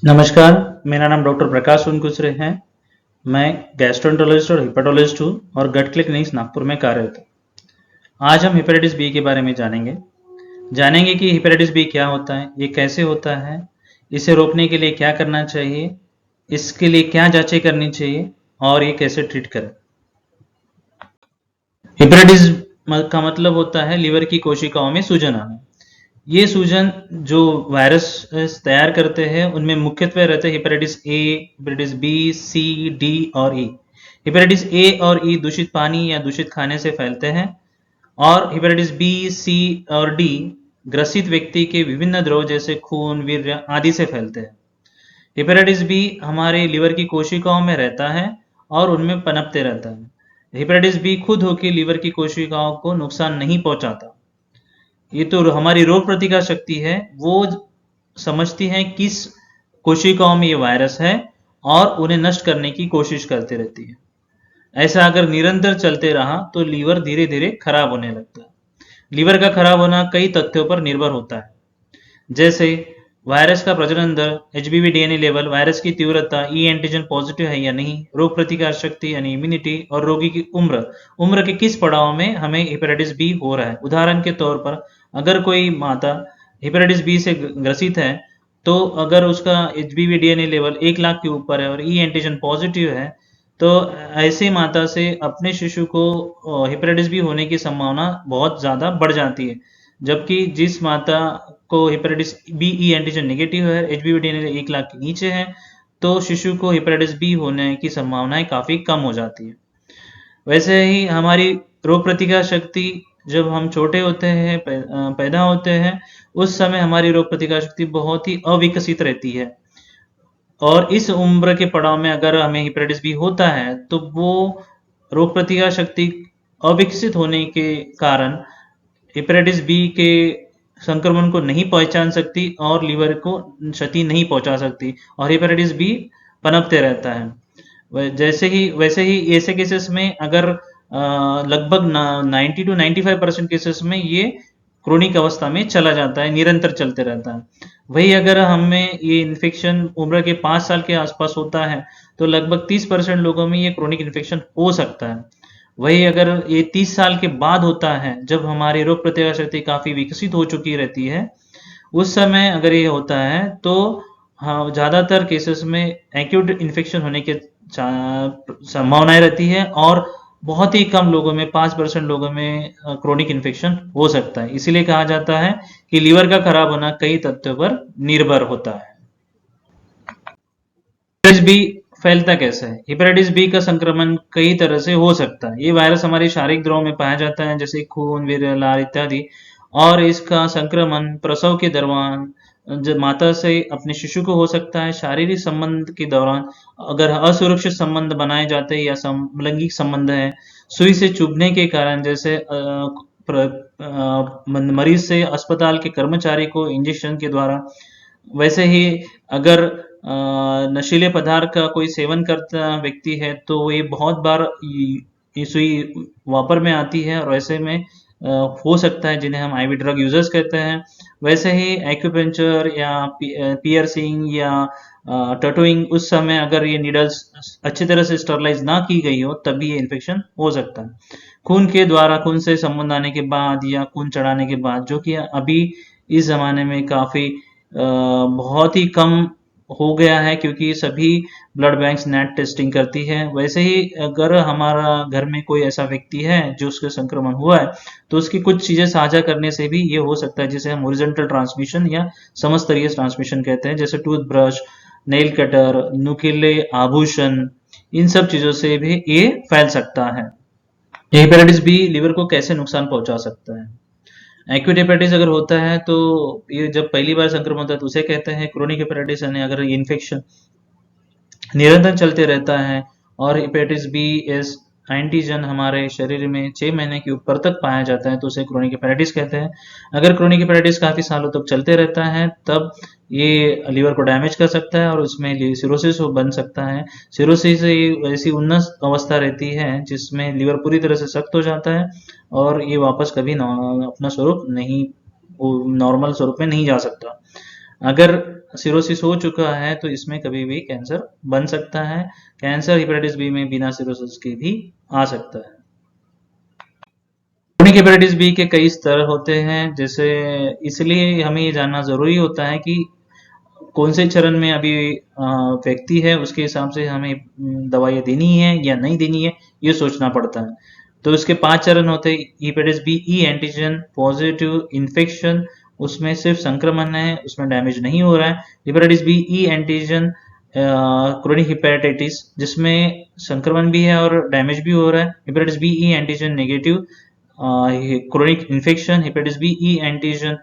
नमस्कार, मेरा नाम डॉक्टर प्रकाश सोनकुसरे है। मैं गैस्ट्रोएंटरोलॉजिस्ट और हिपेटोलॉजिस्ट हूँ और गट क्लिनिक्स नागपुर में कार्यरत हूँ। आज हम हेपेटाइटिस बी के बारे में जानेंगे कि हेपेटाइटिस बी क्या होता है, ये कैसे होता है, इसे रोकने के लिए क्या करना चाहिए, इसके लिए क्या जांचें करनी चाहिए और ये कैसे ट्रीट करें। हेपेटाइटिस का मतलब होता है लीवर की कोशिकाओं में सूजन आना। ये सूजन जो वायरस तैयार करते हैं उनमें मुख्यत्वे रहते हैं hepatitis A, hepatitis B, C, D और ई। हेपेटाइटिस ए और ई दूषित पानी या दूषित खाने से फैलते हैं और हेपेटाइटिस बी, सी और डी ग्रसित व्यक्ति के विभिन्न द्रव जैसे खून, वीर्य आदि से फैलते हैं। हेपेटाइटिस बी हमारे लीवर की कोशिकाओं में रहता है और उनमें पनपते रहता है। हेपेटाइटिस बी खुद होकर लीवर की कोशिकाओं को नुकसान नहीं पहुंचाता। ये तो हमारी रोग प्रतिकार शक्ति है, वो समझती है किस कोशिकाओं में ये वायरस है और उन्हें नष्ट करने की कोशिश करती रहती है। ऐसा अगर निरंतर चलते रहा तो लीवर धीरे धीरे खराब होने लगता है। लीवर का खराब होना कई तथ्यों पर निर्भर होता है, जैसे वायरस का प्रजनन दर, एचबीवी डीएनए लेवल, वायरस की तीव्रता, ई एंटीजन पॉजिटिव है या नहीं, रोग प्रतिकार शक्ति यानी इम्यूनिटी और रोगी की उम्र के किस पड़ाव में हमें हेपेटाइटिस बी हो रहा है। उदाहरण के तौर पर अगर कोई माता हेपेटाइटिस बी से ग्रसित है तो अगर उसका एचबीवी डीएनए लेवल 1 लाख के ऊपर है और ई एंटीजन पॉजिटिव है तो ऐसी माता से अपने शिशु को हेपेटाइटिस बी होने की संभावना बहुत ज़्यादा बढ़ जाती है। जबकि जिस माता को hepatitis B E antigen negative है, एचबीवी डीएनए 1 लाख के नीचे है, तो शिशु को हेपेटाइटिस बी होने की संभावनाएं काफ़ी कम हो जाती है। वैसे ही हमारी रोग प्रतिकार शक्ति जब हम छोटे होते हैं, पैदा होते हैं, उस समय हमारी रोग प्रतिकार शक्ति बहुत ही अविकसित रहती है और इस उम्र के पड़ाव में अगर हमें हेपेटाइटिस बी होता है तो वो रोग प्रतिकार शक्ति अविकसित होने के कारण हेपेटाइटिस बी के संक्रमण को नहीं पहचान सकती और लीवर को क्षति नहीं पहुंचा सकती और हेपेटाइटिस बी पनपते रहता है। वैसे ही ऐसे केसेस में अगर लगभग 90 to 95% केसेस में ये क्रोनिक अवस्था में चला जाता है, निरंतर चलते रहता है। वही अगर हमें ये इन्फेक्शन उम्र के 5 साल के आसपास होता है तो लगभग 30% लोगों में ये क्रोनिक इन्फेक्शन हो सकता है। वही अगर ये 30 साल के बाद होता है जब हमारी रोग प्रतिकारक शक्ति काफी विकसित हो चुकी रहती है, उस समय अगर ये होता है तो हाँ ज्यादातर केसेस में एक्यूट इन्फेक्शन होने की संभावनाएं रहती है और बहुत ही कम लोगों में 5% लोगों में क्रोनिक इन्फेक्शन हो सकता है। इसीलिए कहा जाता है कि लीवर का खराब होना कई तथ्यों पर निर्भर होता है। हेपेटाइटिस बी फैलता कैसे है? हेपेटाइटिस बी का संक्रमण कई तरह से हो सकता है। ये वायरस हमारे शारीरिक द्रव में पाया जाता है जैसे खून, वीर्य, लार इत्यादि और इसका संक्रमण प्रसव के दौरान जब माता से अपने शिशु को हो सकता है। शारीरिक संबंध के दौरान अगर असुरक्षित संबंध बनाए जाते हैं या लैंगिक संबंध है, सुई से चुभने के कारण जैसे मरीज से अस्पताल के कर्मचारी को इंजेक्शन के द्वारा, वैसे ही अगर नशीले पदार्थ का कोई सेवन करता व्यक्ति है तो ये बहुत बार ये सुई वापर में आती है और ऐसे में हो सकता है जिन्हें हम आईवी ड्रग यूजर्स कहते हैं। वैसे ही एक्यूपेंचर या पियर्सिंग या टैटूइंग उस समय अगर ये नीडल्स अच्छी तरह से स्टरलाइज ना की गई हो तभी ये इन्फेक्शन हो सकता है। खून के द्वारा खून से संबंध आने के बाद या खून चढ़ाने के बाद, जो कि अभी इस जमाने में काफी बहुत ही कम हो गया है क्योंकि सभी ब्लड बैंक्स नेट टेस्टिंग करती है। वैसे ही अगर हमारा घर में कोई ऐसा व्यक्ति है जो उसके संक्रमण हुआ है तो उसकी कुछ चीजें साझा करने से भी ये हो सकता है, जिसे हम हॉरिजॉन्टल ट्रांसमिशन या समस्तरीय ट्रांसमिशन कहते हैं, जैसे टूथब्रश, नेल कटर, नुकीले आभूषण, इन सब चीजों से भी ये फैल सकता है। हेपेटाइटिस बी लीवर को कैसे नुकसान पहुंचा सकता है? एक्यूट हेपेटाइटिस अगर होता है तो ये जब पहली बार संक्रमण होता है तो उसे कहते हैं क्रोनिक हेपेटाइटिस, यानी अगर इन्फेक्शन निरंतर चलते रहता है और हेपेटाइटिस बी एस एंटीजन हमारे शरीर में 6 महीने के ऊपर तक पाया जाता है तो उसे क्रोनिक हेपेटाइटिस कहते हैं। अगर क्रोनिक हेपेटाइटिस काफी सालों तक चलते रहता है तब ये लीवर को डैमेज कर सकता है और उसमें सिरोसिस बन सकता है। सिरोसिस ऐसी उन्नत अवस्था रहती है जिसमें लीवर पूरी तरह से सख्त हो जाता है और ये वापस कभी अपना स्वरूप नहीं, नॉर्मल स्वरूप में नहीं जा सकता। अगर सिरोसिस हो चुका है तो इसमें कभी भी कैंसर बन सकता है। कैंसर हेपेटाइटिस बी में बिना सिरोसिस के भी आ सकता है। क्रोनिक हेपेटाइटिस बी के कई स्तर होते हैं, जैसे इसलिए हमें ये जानना जरूरी होता है कि कौन से चरण में अभी व्यक्ति है, उसके हिसाब से हमें दवाइयाँ देनी है या नहीं देनी है, ये सोचना पड़ता है। तो इसके 5 चरण होते हैं। Hepatitis B E antigen positive infection, उसमें सिर्फ संक्रमण है, उसमें डैमेज नहीं हो रहा है। Hepatitis B E antigen chronic hepatitis, जिसमें संक्रमण भी है और डैमेज भी हो रहा है। Hepatitis B E antigen negative chronic infection, hepatitis B E antigen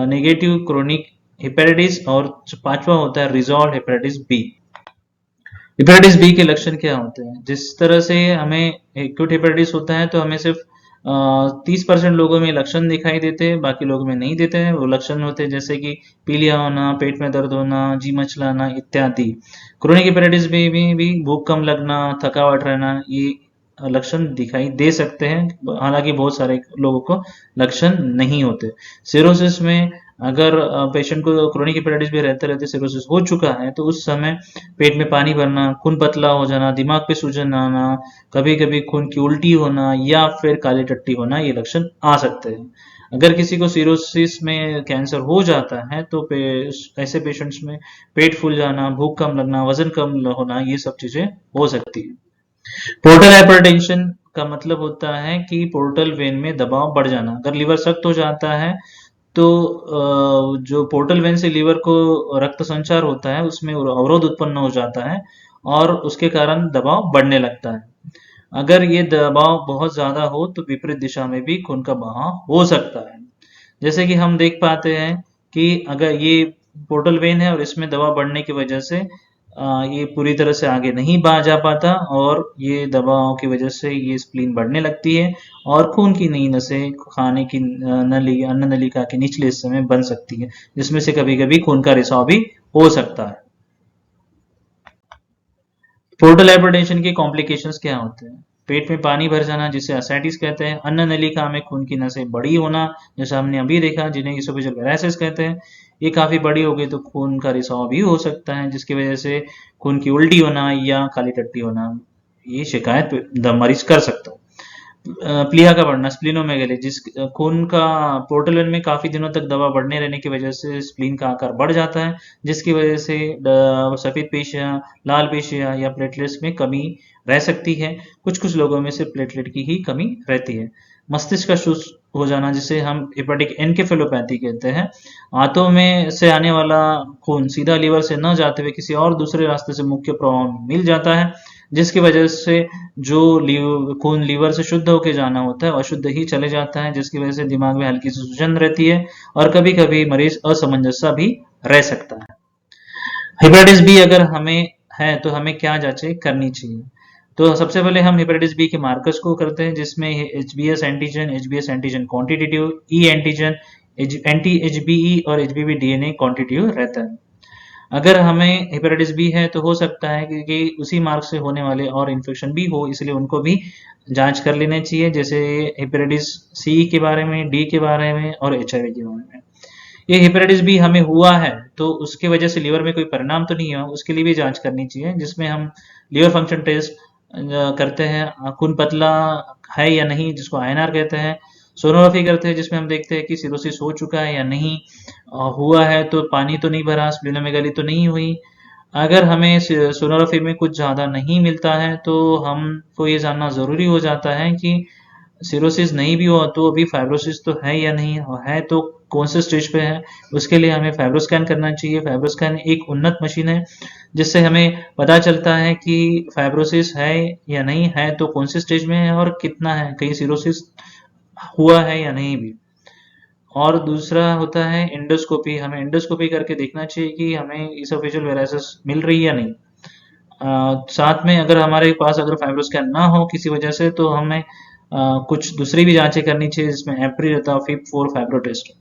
negative chronic hepatitis, और पांचवा होता है resolve hepatitis B. Hepatitis B के लक्षण क्या होते हैं? जिस तरह से हमें एक्यूट हेपेटाइटिस होता है तो हमें सिर्फ 30% लोगों में लक्षण दिखाई देते हैं, बाकी लोगों में नहीं देते हैं। वो लक्षण होते हैं जैसे कि पीलिया होना, पेट में दर्द होना, जी मचलाना इत्यादि। क्रोनिक हेपेटाइटिस बी में भी भूख कम लगना, थकावट रहना, ये लक्षण दिखाई दे सकते हैं। हालांकि बहुत सारे लोगों को लक्षण नहीं होते। सिरोसिस में अगर पेशेंट को क्रोनिक हेपेटाइटिस भी रहते रहते सिरोसिस हो चुका है तो उस समय पेट में पानी भरना, खून पतला हो जाना, दिमाग पे सूजन आना, कभी कभी खून की उल्टी होना या फिर काली टट्टी होना, ये लक्षण आ सकते हैं। अगर किसी को सिरोसिस में कैंसर हो जाता है तो ऐसे पेशेंट्स में पेट फूल जाना, भूख कम लगना, वजन कम होना, ये सब चीजें हो सकती है। पोर्टल हाइपरटेंशन का मतलब होता है कि पोर्टल वेन में दबाव बढ़ जाना। अगर लीवर सख्त हो जाता है तो जो पोर्टल वेन से लीवर को रक्त संचार होता है उसमें अवरोध उत्पन्न हो जाता है और उसके कारण दबाव बढ़ने लगता है। अगर ये दबाव बहुत ज्यादा हो तो विपरीत दिशा में भी खून का बहाव हो सकता है। जैसे कि हम देख पाते हैं कि अगर ये पोर्टल वेन है और इसमें दबाव बढ़ने की वजह से ये पूरी तरह से आगे नहीं जा पाता और ये दबाव की वजह से ये स्प्लीन बढ़ने लगती है और खून की नई नसें खाने की नली, अन्न नलिका के निचले हिस्से में बन सकती है, जिसमें से कभी कभी खून का रिसाव भी हो सकता है। पोर्टल हाइपरटेंशन के कॉम्प्लिकेशंस क्या होते हैं? पेट में पानी भर जाना जिसे असाइटिस कहते हैं, अन्न नलिका में खून की नसें बड़ी होना जैसा हमने अभी देखा, जिन्हें इसोफेजियल वेराइसिस कहते हैं। ये काफी बड़ी हो गई तो खून का रिसाव भी हो सकता है, जिसकी वजह से खून की उल्टी होना या काली टट्टी होना, ये शिकायत मरीज कर सकता है। प्लीहा का बढ़ना, स्प्लीनोमेगेली, जिस खून का पोर्टल वेन में काफी दिनों तक दबाव बढ़ने रहने की वजह से स्प्लीन का आकार बढ़ जाता है, जिसकी वजह से सफेद पेशियां, लाल पेशियां या प्लेटलेट्स में कमी रह सकती है। कुछ कुछ लोगों में सिर्फ प्लेटलेट की ही कमी रहती है। मस्तिष्क का सुस्त हो जाना जिसे हम हेपेटिक एनकेफेलोपैथी कहते हैं, आंतों में से आने वाला खून सीधा लीवर से न जाते हुए किसी और दूसरे रास्ते से मुख्य प्रवाह में मिल जाता है, जिसकी वजह से जो खून लीवर से शुद्ध होके जाना होता है अशुद्ध ही चले जाता है, जिसकी वजह से दिमाग में हल्की सी सूजन रहती है और कभी कभी मरीज असमंजस सा भी रह सकता है। हेपेटाइटिस बी अगर हमें है तो हमें क्या जांचें करनी चाहिए? तो सबसे पहले हम हेपेटाइटिस बी के मार्कर्स को करते हैं, जिसमें H B S antigen quantitative, E antigen, anti H B E और H B B DNA quantitative रहता है। अगर हमें हेपेटाइटिस बी है तो हो सकता है कि उसी मार्ग से होने वाले और इन्फेक्शन भी हो, इसलिए उनको भी जांच कर लेना चाहिए, जैसे हेपेटाइटिस सी के बारे में, डी के बारे में और एचआईवी के बारे में। ये हेपेटाइटिस बी हमें हुआ है तो उसके वजह से लीवर में कोई परिणाम तो नहीं हुआ, उसके लिए भी जांच करनी चाहिए, जिसमें हम लीवर फंक्शन टेस्ट करते हैं, खून पतला है या नहीं जिसको आईएनआर कहते हैं, सोनोग्राफी करते हैं जिसमें हम देखते हैं कि सिरोसिस हो चुका है या नहीं, हुआ है तो पानी तो नहीं भरा, स्प्लीनोमेगाली तो नहीं हुई। अगर हमें सोनोग्राफी में कुछ ज्यादा नहीं मिलता है तो हमको ये जानना जरूरी हो जाता है कि सिरोसिस नहीं भी हो तो अभी फाइब्रोसिस तो है या नहीं है, तो कौन से स्टेज पे है। उसके लिए हमें फाइब्रोस्कैन करना चाहिए। फाइब्रोस्कैन एक उन्नत मशीन है जिससे हमें पता चलता है कि फाइब्रोसिस है या नहीं है, तो कौन से स्टेज में है और कितना है, कहीं सिरोसिस हुआ है या नहीं भी। और दूसरा होता है एंडोस्कोपी, हमें एंडोस्कोपी करके देखना चाहिए कि हमें इसोफेजियल वेराइसिस मिल रही है या नहीं। साथ में अगर हमारे पास अगर फाइब्रोस्कैन ना हो किसी वजह से तो हमें कुछ दूसरी भी जांचें करनी चाहिए, जिसमें एप्री रहता है, फिप 4 फाइब्रो टेस्ट।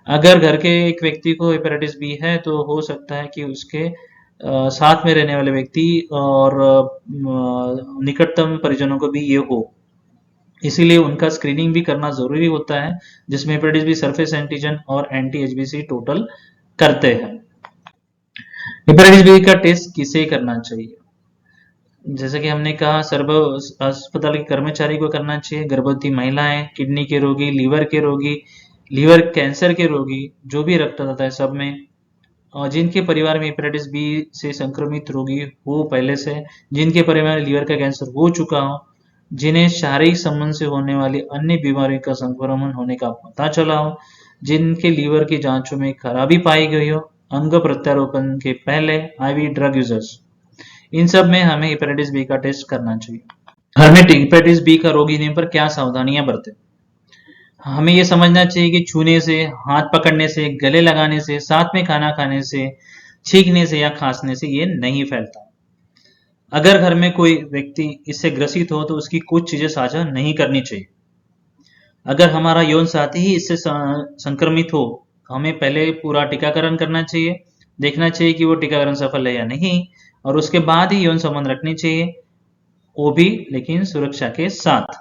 अगर घर के एक व्यक्ति को हेपेटाइटिस बी है तो हो सकता है कि उसके साथ में रहने वाले व्यक्ति और निकटतम परिजनों को भी ये हो, इसीलिए उनका स्क्रीनिंग भी करना जरूरी होता है, जिसमें हेपेटाइटिस बी सरफेस एंटीजन और एंटी एचबीसी टोटल करते हैं। हेपेटाइटिस बी का टेस्ट किसे करना चाहिए? जैसे कि हमने कहा, सर्व अस्पताल के कर्मचारी को करना चाहिए, गर्भवती महिलाएं, किडनी के रोगी, लीवर के रोगी, लीवर कैंसर के रोगी, जो भी रक्तदाता है सब में, और जिनके परिवार में हेपेटाइटिस बी से संक्रमित रोगी हो पहले से, जिनके परिवार में लीवर का कैंसर हो चुका हो, जिन्हें शारीरिक संबंध से होने वाली अन्य बीमारियों का संक्रमण होने का पता चला हो, जिनके लीवर की जांचों में खराबी पाई गई हो, अंग प्रत्यारोपण के पहले, आईवी ड्रग यूजर्स, इन सब में हमें हेपेटाइटिस बी का टेस्ट करना चाहिए। घर में हेपेटाइटिस बी का रोगी होने पर क्या सावधानियां बरतें? हमें ये समझना चाहिए कि छूने से, हाथ पकड़ने से, गले लगाने से, साथ में खाना खाने से, छींकने से या खांसने से ये नहीं फैलता। अगर घर में कोई व्यक्ति इससे ग्रसित हो तो उसकी कुछ चीजें साझा नहीं करनी चाहिए। अगर हमारा यौन साथी ही इससे संक्रमित हो, हमें पहले पूरा टीकाकरण करना चाहिए, देखना चाहिए कि वो टीकाकरण सफल है या नहीं, और उसके बाद ही यौन संबंध रखने चाहिए, वो भी लेकिन सुरक्षा के साथ।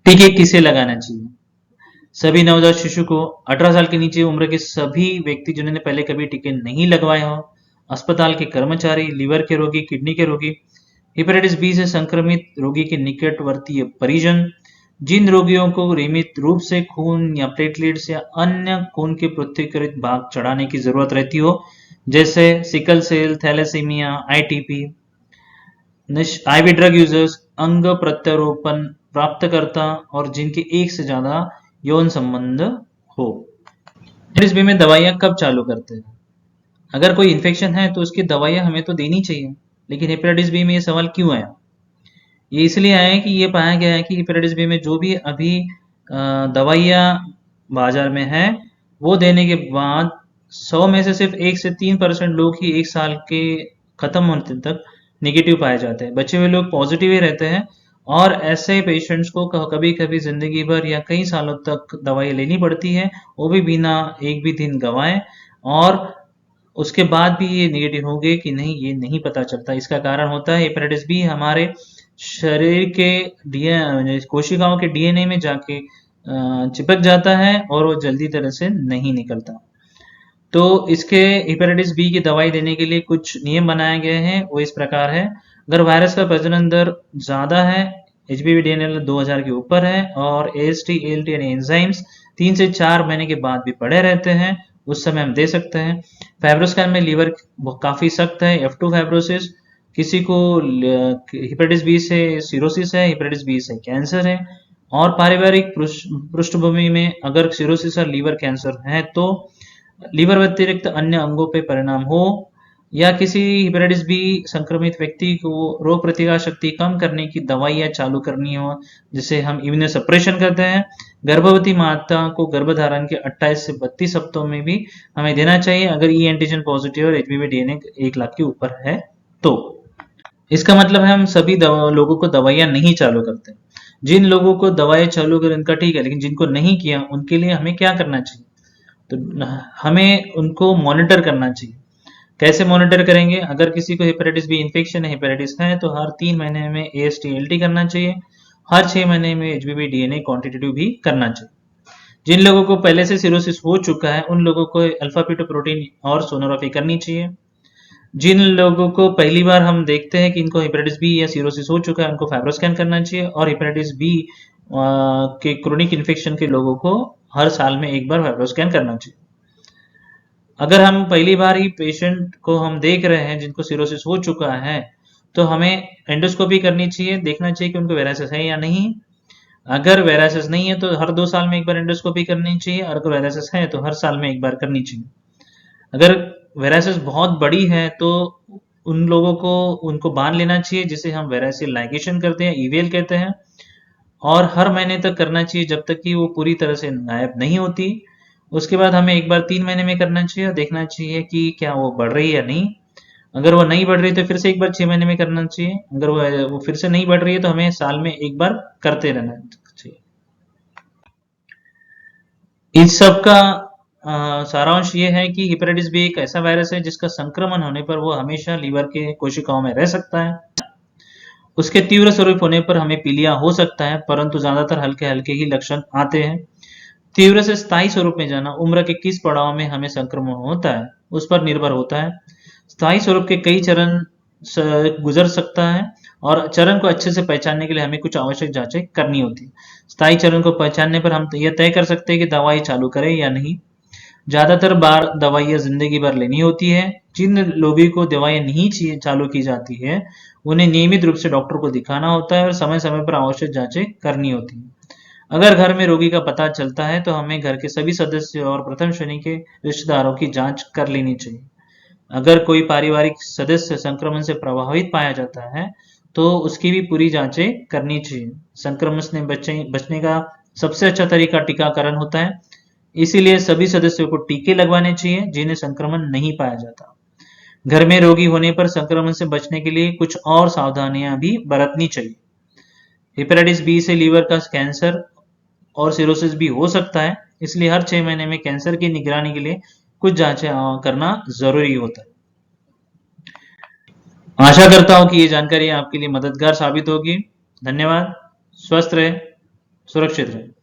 टीके किसे लगाना चाहिए? सभी नवजात शिशु को, 18 साल के नीचे उम्र के सभी व्यक्ति जिन्होंने पहले कभी टीके नहीं लगवाए हो, अस्पताल के कर्मचारी, लीवर के रोगी, किडनी के रोगी, हेपेटाइटिस बी से संक्रमित रोगी के निकटवर्तीय परिजन, जिन रोगियों को नियमित रूप से खून या प्लेटलेट्स या अन्य खून के पृथक्कृत भाग चढ़ाने की जरूरत रहती हो, जैसे sickle cell, thalassemia, ITP, IV drug users, अंग प्रत्यारोपण प्राप्तकर्ता, और जिनके एक से ज्यादा यौन संबंध हो। हेपेटाइटिस बी में दवाइयां कब चालू करते हैं? अगर कोई इन्फेक्शन है तो उसकी दवाइयां हमें तो देनी चाहिए, लेकिन हेपेटाइटिस बी में ये सवाल क्यों आया? ये इसलिए आया है कि ये पाया गया है कि हेपेटाइटिस बी में जो भी अभी दवाइयां बाजार में है, वो देने के बाद 100 में से सिर्फ 1 से 3% लोग ही 1 साल के खत्म होने तक नेगेटिव पाए जाते हैं। बचे हुए लोग पॉजिटिव ही रहते हैं, और ऐसे पेशेंट्स को कभी कभी जिंदगी भर या कई सालों तक दवाई लेनी पड़ती है, वो भी बिना एक भी दिन गंवाए, और उसके बाद भी ये नेगेटिव होंगे कि नहीं ये नहीं पता चलता। इसका कारण होता है हेपेटाइटिस बी हमारे शरीर के डीएनए, कोशिकाओं के डीएनए में जाके चिपक जाता है और वो जल्दी तरह से नहीं निकलता। तो इसके हेपेटाइटिस बी की दवाई देने के लिए कुछ नियम बनाए गए हैं, वो इस प्रकार है। अगर वायरस का प्रजनन दर ज्यादा है, एचबीवी डीएनएल 2000 के ऊपर है, और एएसटी एएलटी यानी एंजाइम्स 3 से 4 महीने के बाद भी पड़े रहते हैं, उस समय हम दे सकते हैं। फाइब्रोस्कैन में लीवर काफी सख्त है, F2 फाइब्रोसिस, किसी को हेपेटाइटिस बी से सिरोसिस है, हेपेटाइटिस बी से कैंसर है, और पारिवारिक पृष्ठभूमि में अगर सिरोसिस और लीवर कैंसर है तो लीवर व्यतिरिक्त अन्य अंगों पे परिणाम हो, या किसी हेपेटाइटिस बी संक्रमित व्यक्ति को रोग प्रतिकार शक्ति कम करने की दवाइयां चालू करनी हो, जिसे हम इम्यूनोसप्रेशन कहते हैं। गर्भवती माता को गर्भधारण के 28 से 32 हफ्तों में भी हमें देना चाहिए, अगर ई एंटीजन पॉजिटिव और एचबीवी डीएनए 1 लाख के ऊपर है तो। इसका मतलब है हम सभी लोगों को दवाइयां नहीं चालू करते। जिन लोगों को दवाइयां चालू कर उनका ठीक है, लेकिन जिनको नहीं किया उनके लिए हमें क्या करना चाहिए? तो हमें उनको मॉनिटर करना चाहिए। कैसे मॉनिटर करेंगे? अगर किसी को हेपेटाइटिस बी इन्फेक्शन है, हेपेटाइटिस है, तो हर 3 महीने में एएसटी एलटी करना चाहिए, हर 6 महीने में एचबीवी डीएनए क्वांटिटेटिव भी करना चाहिए। जिन लोगों को पहले से सिरोसिस हो चुका है उन लोगों को अल्फा प्रोटीन और सोनोग्राफी करनी चाहिए। जिन लोगों को पहली बार हम देखते हैं कि इनको हेपेटाइटिस बी या सिरोसिस हो चुका है, उनको फाइब्रोस्कैन करना चाहिए, और हेपेटाइटिस बी के क्रोनिक इन्फेक्शन के लोगों को हर साल में एक बार फाइब्रोस्कैन करना चाहिए। अगर हम पहली बार ही पेशेंट को हम देख रहे हैं जिनको सिरोसिस हो चुका है, तो हमें एंडोस्कोपी करनी चाहिए, देखना चाहिए कि उनको वेराइसिस है या नहीं। अगर वेराइसिस नहीं है तो हर 2 साल में एक बार एंडोस्कोपी करनी चाहिए, और अगर वेराइसिस है तो हर साल में एक बार करनी चाहिए। अगर वेराइसिस बहुत बड़ी है तो उन लोगों को उनको बांध लेना चाहिए, जिसे हम वेराइसिल लाइगेशन करते हैं, ईवीएल कहते हैं, और हर महीने तक करना चाहिए जब तक कि वो पूरी तरह से गायब नहीं होती। उसके बाद हमें एक बार 3 महीने में करना चाहिए और देखना चाहिए कि क्या वो बढ़ रही है या नहीं। अगर वो नहीं बढ़ रही तो फिर से एक बार 6 महीने में करना चाहिए। अगर वो फिर से नहीं बढ़ रही है तो हमें साल में एक बार करते रहना चाहिए। इस सब का सारांश ये है कि हेपेटाइटिस बी एक ऐसा वायरस है जिसका संक्रमण होने पर वो हमेशा लीवर के कोशिकाओं में रह सकता है। उसके तीव्र स्वरूप होने पर हमें पीलिया हो सकता है, परंतु ज्यादातर हल्के हल्के ही लक्षण आते हैं। तीव्र से स्थायी स्वरूप में जाना उम्र के किस पड़ाव में हमें संक्रमण होता है उस पर निर्भर होता है। स्थायी स्वरूप के कई चरण गुजर सकता है और चरण को अच्छे से पहचानने के लिए हमें कुछ आवश्यक जांचें करनी होती है। स्थायी चरण को पहचानने पर हम यह तय कर सकते हैं कि दवाई चालू करें या नहीं। ज्यादातर बार दवाइयाँ जिंदगी भर लेनी होती है। जिन लोगों को दवाइयाँ नहीं चालू की जाती है उन्हें नियमित रूप से डॉक्टर को दिखाना होता है और समय समय पर आवश्यक जांचें करनी होती है। अगर घर में रोगी का पता चलता है तो हमें घर के सभी सदस्य और प्रथम श्रेणी के रिश्तेदारों की जांच कर लेनी चाहिए। अगर कोई पारिवारिक सदस्य संक्रमण से प्रभावित पाया जाता है तो उसकी भी पूरी जांचें करनी चाहिए। संक्रमण से बचने का सबसे अच्छा तरीका टीकाकरण होता है, इसीलिए सभी सदस्यों को टीके लगवाने चाहिए जिन्हें संक्रमण नहीं पाया जाता। घर में रोगी होने पर संक्रमण से बचने के लिए कुछ और सावधानियां भी बरतनी चाहिए। हेपेटाइटिस बी से लीवर का कैंसर और सिरोसिस भी हो सकता है, इसलिए हर 6 महीने में कैंसर की निगरानी के लिए कुछ जांचें करना जरूरी होता है। आशा करता हूं कि ये जानकारी आपके लिए मददगार साबित होगी। धन्यवाद। स्वस्थ रहे, सुरक्षित रहे।